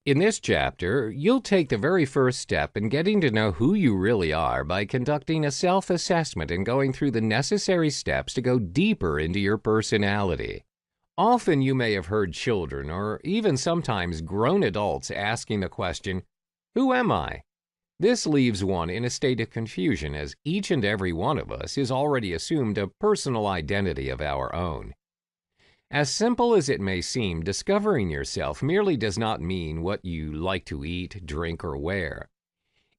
In this chapter, you'll take the very first step in getting to know who you really are by conducting a self-assessment and going through the necessary steps to go deeper into your personality. Often you may have heard children or even sometimes grown adults asking the question, "Who am I?" This leaves one in a state of confusion as each and every one of us has already assumed a personal identity of our own. As simple as it may seem, discovering yourself merely does not mean what you like to eat, drink, or wear.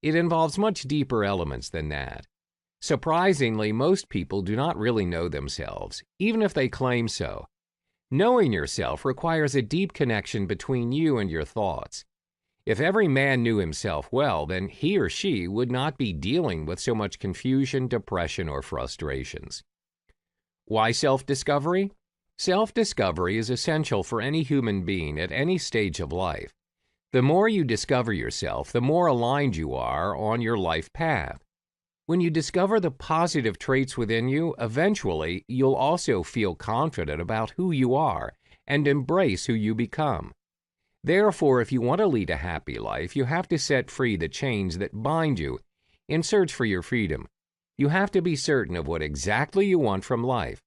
It involves much deeper elements than that. Surprisingly, most people do not really know themselves, even if they claim so. Knowing yourself requires a deep connection between you and your thoughts. If every man knew himself well, then he or she would not be dealing with so much confusion, depression, or frustrations. Why self-discovery? Self-discovery is essential for any human being at any stage of life. The more you discover yourself, the more aligned you are on your life path. When you discover the positive traits within you, eventually you'll also feel confident about who you are and embrace who you become. Therefore, if you want to lead a happy life, you have to set free the chains that bind you in search for your freedom. You have to be certain of what exactly you want from life.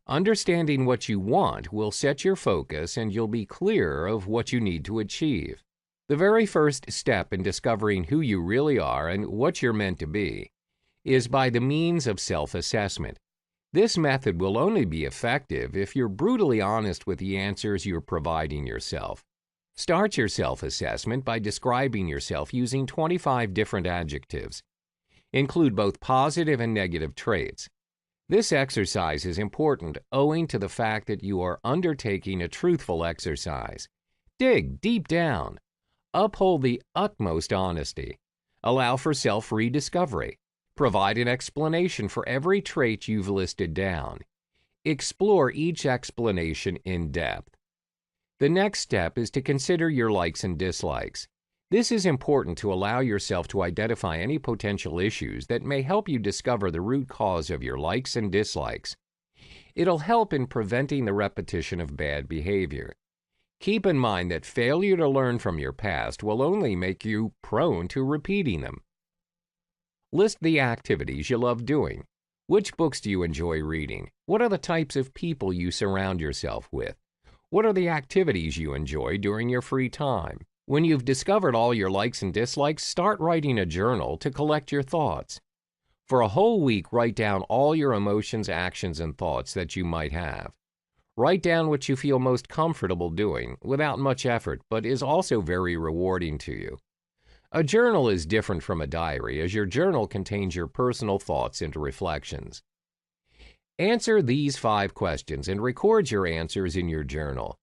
Understanding what you want will set your focus and you'll be clear of what you need to achieve. The very first step in discovering who you really are and what you're meant to be is by the means of self-assessment. This method will only be effective if you're brutally honest with the answers you're providing yourself. Start your self-assessment by describing yourself using 25 different adjectives. Include both positive and negative traits. This exercise is important owing to the fact that you are undertaking a truthful exercise. Dig deep down. Uphold the utmost honesty. Allow for self-rediscovery. Provide an explanation for every trait you've listed down. Explore each explanation in depth. The next step is to consider your likes and dislikes. This is important to allow yourself to identify any potential issues that may help you discover the root cause of your likes and dislikes. It'll help in preventing the repetition of bad behavior. Keep in mind that failure to learn from your past will only make you prone to repeating them. List the activities you love doing. Which books do you enjoy reading? What are the types of people you surround yourself with? What are the activities you enjoy during your free time? When you've discovered all your likes and dislikes, start writing a journal to collect your thoughts. For a whole week, write down all your emotions, actions, and thoughts that you might have. Write down what you feel most comfortable doing without much effort, but is also very rewarding to you. A journal is different from a diary, as your journal contains your personal thoughts and reflections. Answer these 5 questions and record your answers in your journal.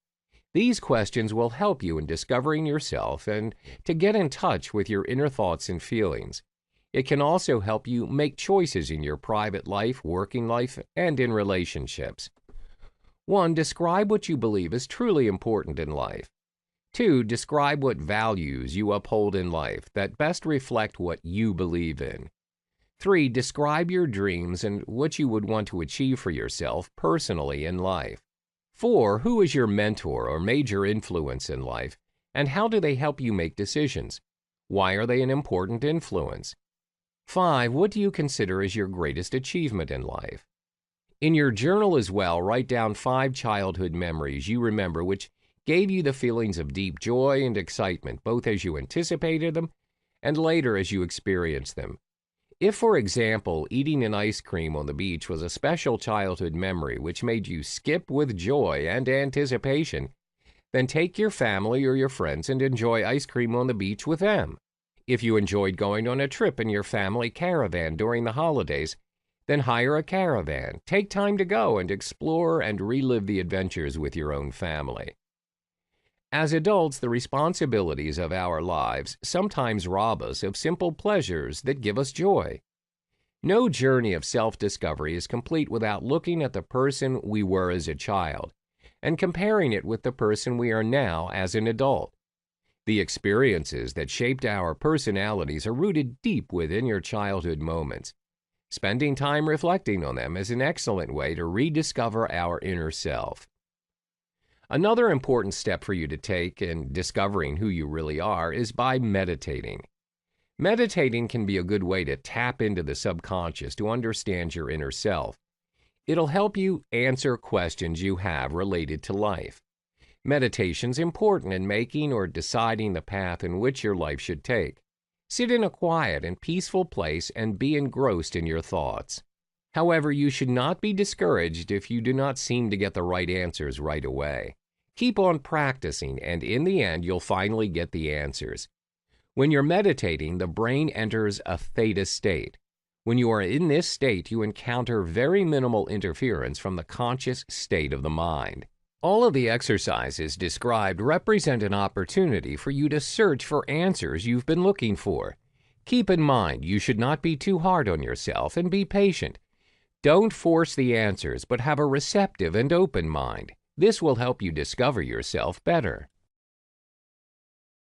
These questions will help you in discovering yourself and to get in touch with your inner thoughts and feelings. It can also help you make choices in your private life, working life, and in relationships. 1. Describe what you believe is truly important in life. 2. Describe what values you uphold in life that best reflect what you believe in. 3. Describe your dreams and what you would want to achieve for yourself personally in life. 4. Who is your mentor or major influence in life, and how do they help you make decisions? Why are they an important influence? 5. What do you consider as your greatest achievement in life? In your journal as well, write down 5 childhood memories you remember which gave you the feelings of deep joy and excitement, both as you anticipated them and later as you experienced them. If, for example, eating an ice cream on the beach was a special childhood memory which made you skip with joy and anticipation, then take your family or your friends and enjoy ice cream on the beach with them. If you enjoyed going on a trip in your family caravan during the holidays, then hire a caravan. Take time to go and explore and relive the adventures with your own family. As adults, the responsibilities of our lives sometimes rob us of simple pleasures that give us joy. No journey of self-discovery is complete without looking at the person we were as a child and comparing it with the person we are now as an adult. The experiences that shaped our personalities are rooted deep within your childhood moments. Spending time reflecting on them is an excellent way to rediscover our inner self. Another important step for you to take in discovering who you really are is by meditating. Meditating can be a good way to tap into the subconscious to understand your inner self. It'll help you answer questions you have related to life. Meditation's important in making or deciding the path in which your life should take. Sit in a quiet and peaceful place and be engrossed in your thoughts. However, you should not be discouraged if you do not seem to get the right answers right away. Keep on practicing, and in the end, you'll finally get the answers. When you're meditating, the brain enters a theta state. When you are in this state, you encounter very minimal interference from the conscious state of the mind. All of the exercises described represent an opportunity for you to search for answers you've been looking for. Keep in mind, you should not be too hard on yourself and be patient. Don't force the answers, but have a receptive and open mind. This will help you discover yourself better.